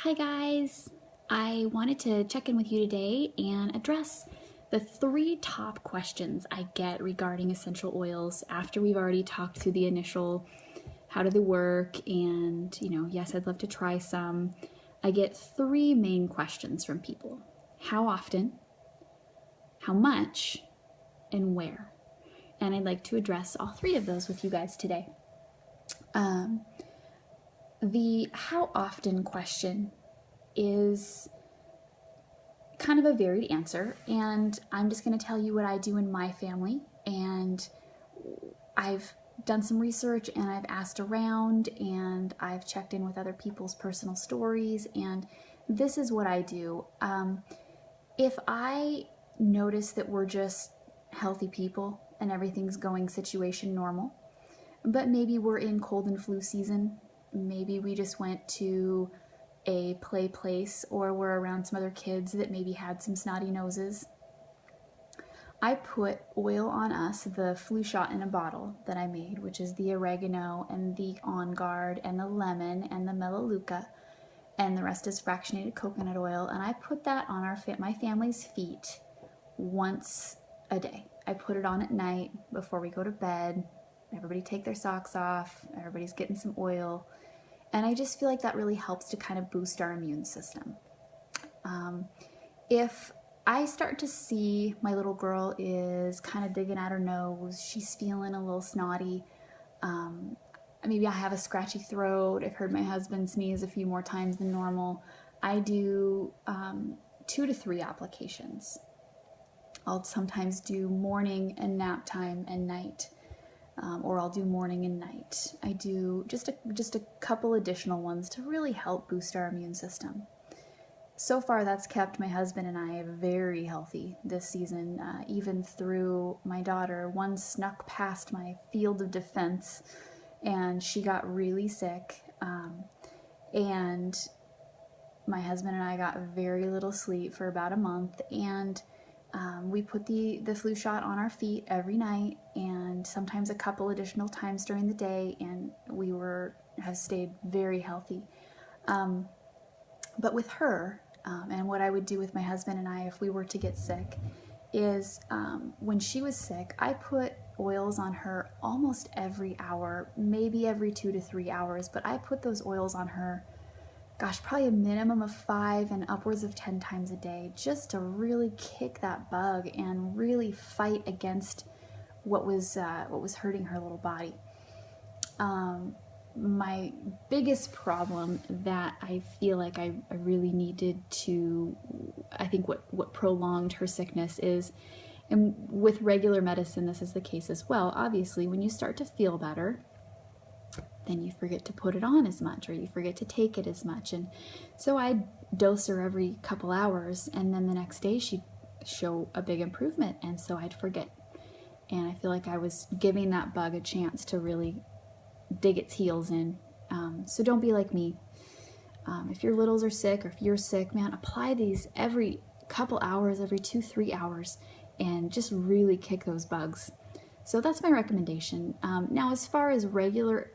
Hi guys! I wanted to check in with you today and address the 3 top questions I get regarding essential oils after we've already talked through the initial how do they work and, yes, I'd love to try some. I get 3 main questions from people. How often, how much, and where? And I'd like to address all 3 of those with you guys today. The how often question is kind of a varied answer, and I'm just going to tell you what I do in my family. And I've done some research and I've asked around and I've checked in with other people's personal stories, and this is what I do. If I notice that we're just healthy people and everything's going situation normal, but maybe we're in cold and flu season, maybe we just went to a play place or we're around some other kids that maybe had some snotty noses, I put oil on us, the flu shot in a bottle that I made, which is the oregano and the On Guard and the lemon and the Melaleuca, and the rest is fractionated coconut oil, and I put that on my family's feet once a day. I put it on at night before we go to bed. Everybody take their socks off, everybody's getting some oil, and I just feel like that really helps to kind of boost our immune system. If I start to see my little girl is kind of digging at her nose, she's feeling a little snotty, maybe I have a scratchy throat, I've heard my husband sneeze a few more times than normal, I do 2 to 3 applications. I'll sometimes do morning and nap time and night. Or I'll do morning and night. I do just a couple additional ones to really help boost our immune system. So far, that's kept my husband and I very healthy this season, even through my daughter. One snuck past my field of defense, and she got really sick. And my husband and I got very little sleep for about a month, and we put the flu shot on our feet every night, and sometimes a couple additional times during the day, and we have stayed very healthy. But with her, and what I would do with my husband and I if we were to get sick, is when she was sick, I put oils on her almost every hour, maybe every 2 to 3 hours, but I put those oils on her, gosh, probably a minimum of 5 and upwards of 10 times a day, just to really kick that bug and really fight against what was hurting her little body. My biggest problem that I feel like I really needed to, I think what prolonged her sickness is, and with regular medicine this is the case as well, obviously, when you start to feel better, then you forget to put it on as much, or you forget to take it as much. And so I'd dose her every couple hours, and then the next day she'd show a big improvement, and so I'd forget. And I feel like I was giving that bug a chance to really dig its heels in. So don't be like me. If your littles are sick, or if you're sick, man, apply these every couple hours, every 2-3 hours, and just really kick those bugs. So that's my recommendation. Now, as far as regular,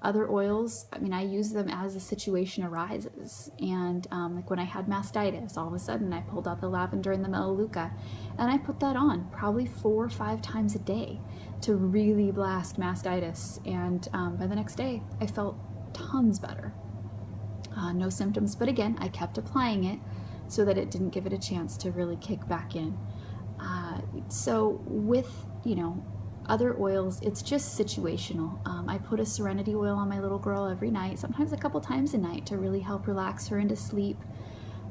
other oils, I use them as the situation arises. And like when I had mastitis, all of a sudden I pulled out the lavender and the Melaleuca, and I put that on probably 4 or 5 times a day to really blast mastitis. And by the next day, I felt tons better. No symptoms, but again, I kept applying it so that it didn't give it a chance to really kick back in. So with, other oils, it's just situational. I put a Serenity oil on my little girl every night, sometimes a couple times a night, to really help relax her into sleep.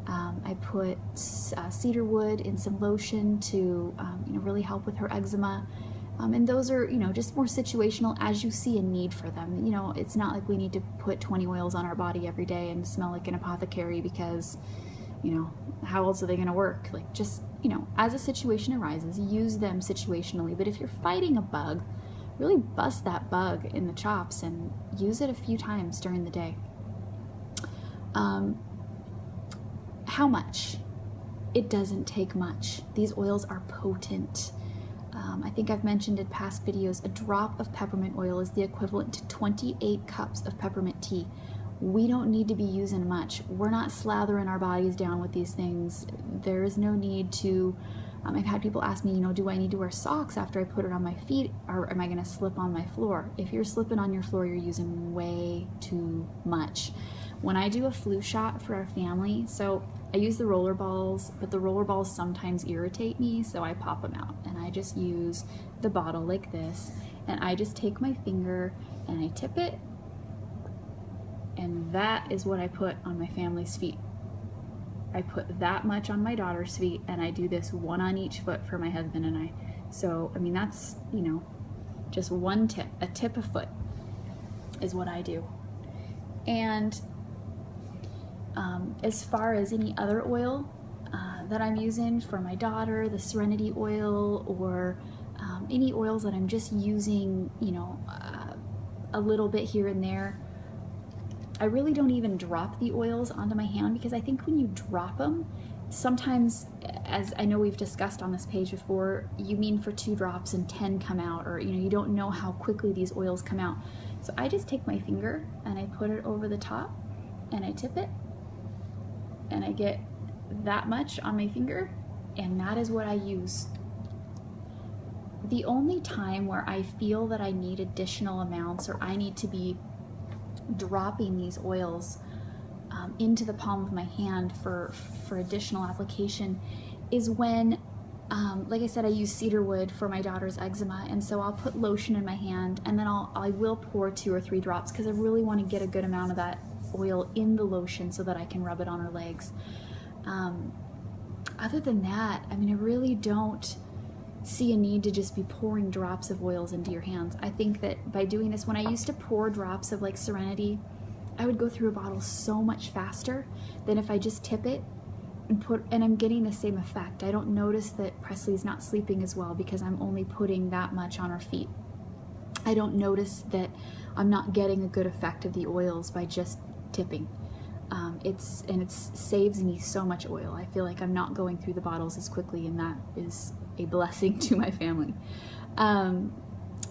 I put cedar wood in some lotion to really help with her eczema. And those are, just more situational as you see a need for them. It's not like we need to put 20 oils on our body every day and smell like an apothecary because, how else are they going to work? Like, just, as a situation arises, use them situationally. But if you're fighting a bug, really bust that bug in the chops and use it a few times during the day. How much? It doesn't take much. These oils are potent. I think I've mentioned in past videos, a drop of peppermint oil is the equivalent to 28 cups of peppermint tea. we don't need to be using much. We're not slathering our bodies down with these things. There is no need to, I've had people ask me, do I need to wear socks after I put it on my feet, or am I going to slip on my floor? If you're slipping on your floor, you're using way too much. When I do a flu shot for our family, so I use the roller balls, but the roller balls sometimes irritate me, so I pop them out, and I just use the bottle like this, and I just take my finger and I tip it, and that is what I put on my family's feet. I put that much on my daughter's feet, and I do this one on each foot for my husband and I. So, I mean, that's, just one tip, a tip a foot is what I do. And as far as any other oil that I'm using for my daughter, the Serenity oil, or any oils that I'm just using, a little bit here and there, I really don't even drop the oils onto my hand, because I think when you drop them, sometimes, as I know we've discussed on this page before, you mean for 2 drops and 10 come out, or you don't know how quickly these oils come out. So I just take my finger and I put it over the top and I tip it, and I get that much on my finger, and that is what I use. The only time where I feel that I need additional amounts, or I need to be dropping these oils into the palm of my hand for additional application, is when, like I said, I use cedarwood for my daughter's eczema, and so I'll put lotion in my hand, and then I will pour 2 or 3 drops, because I really want to get a good amount of that oil in the lotion so that I can rub it on her legs. Other than that, I mean, I really don't see a need to just be pouring drops of oils into your hands. I think that by doing this, when I used to pour drops of like Serenity, I would go through a bottle so much faster than if I just tip it and I'm getting the same effect. I don't notice that Presley's not sleeping as well because I'm only putting that much on her feet. I don't notice that I'm not getting a good effect of the oils by just tipping. It saves me so much oil. I feel like I'm not going through the bottles as quickly, and that is a blessing to my family.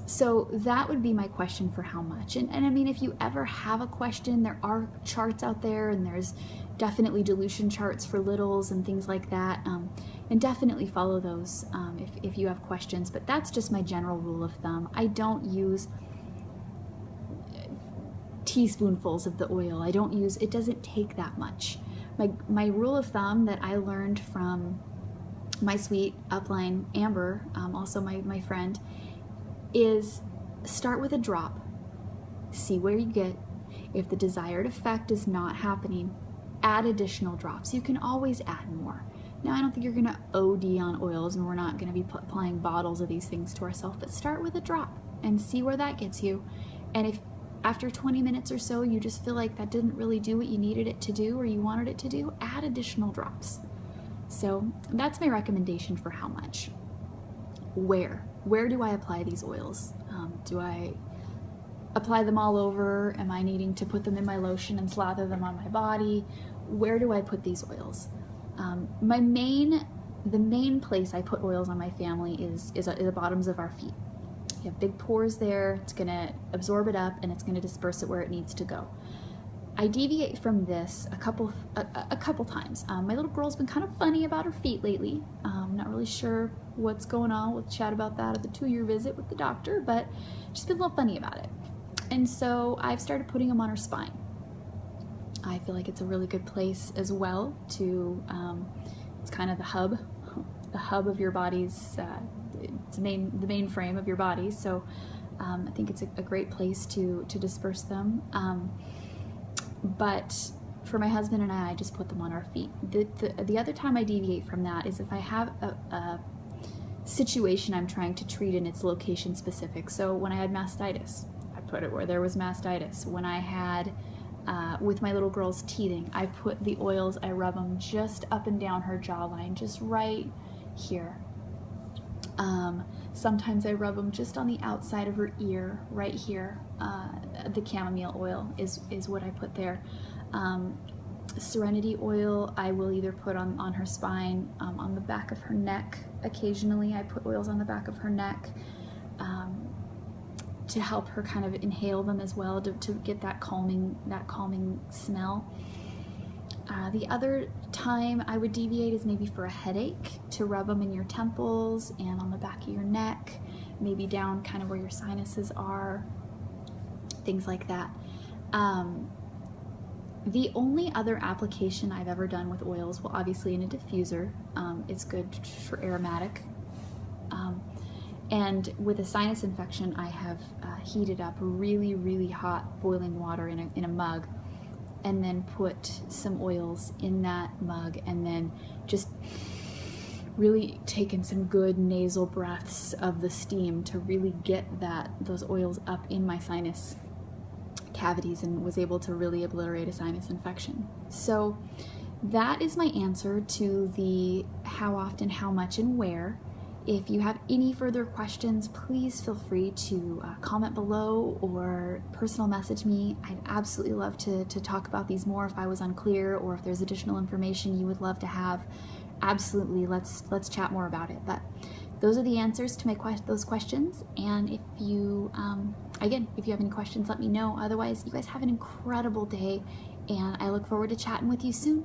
So that would be my question for how much. And I mean, if you ever have a question, there are charts out there, and there's definitely dilution charts for littles and things like that. And definitely follow those if you have questions. But that's just my general rule of thumb. I don't use teaspoonfuls of the oil. It doesn't take that much. My rule of thumb that I learned from my sweet upline Amber, also my friend, is start with a drop, see where you get. If the desired effect is not happening, add additional drops. You can always add more. Now, I don't think you're going to OD on oils, and we're not going to be applying bottles of these things to ourselves, but start with a drop and see where that gets you. And if after 20 minutes or so you just feel like that didn't really do what you needed it to do or you wanted it to do, add additional drops. So that's my recommendation for how much. Where do I apply these oils? Do I apply them all over? Am I needing to put them in my lotion and slather them on my body? Where do I put these oils? The main place I put oils on my family is at the bottoms of our feet. You have big pores there. It's going to absorb it up, and it's going to disperse it where it needs to go. I deviate from this a couple times. My little girl's been kind of funny about her feet lately. I'm not really sure what's going on. We'll chat about that at the 2-year visit with the doctor, but she's been a little funny about it. And so I've started putting them on her spine. I feel like it's a really good place as well to, it's kind of the hub of your body's, it's the main frame of your body. So I think it's a great place to disperse them. But for my husband and I just put them on our feet. The other time I deviate from that is if I have a situation I'm trying to treat and it's location specific. So when I had mastitis, I put it where there was mastitis. When I had, with my little girl's teething, I put the oils, I rub them just up and down her jawline, just right here. Sometimes I rub them just on the outside of her ear, right here. The chamomile oil is what I put there. Serenity oil I will either put on her spine, on the back of her neck. Occasionally I put oils on the back of her neck to help her kind of inhale them as well, to get that calming smell. The other time I would deviate is maybe for a headache, to rub them in your temples and on the back of your neck, maybe down kind of where your sinuses are, things like that. The only other application I've ever done with oils, well, obviously in a diffuser, it's good for aromatic. And with a sinus infection, I have heated up really, really hot boiling water in a mug, and then put some oils in that mug, and then just really taken some good nasal breaths of the steam to really get those oils up in my sinus cavities, and was able to really obliterate a sinus infection. So that is my answer to the how often, how much, and where. If you have any further questions, please feel free to comment below or personal message me. I'd absolutely love to talk about these more if I was unclear, or if there's additional information you would love to have. Absolutely, let's chat more about it. But those are the answers to those questions. And if you, again, if you have any questions, let me know. Otherwise, you guys have an incredible day, and I look forward to chatting with you soon.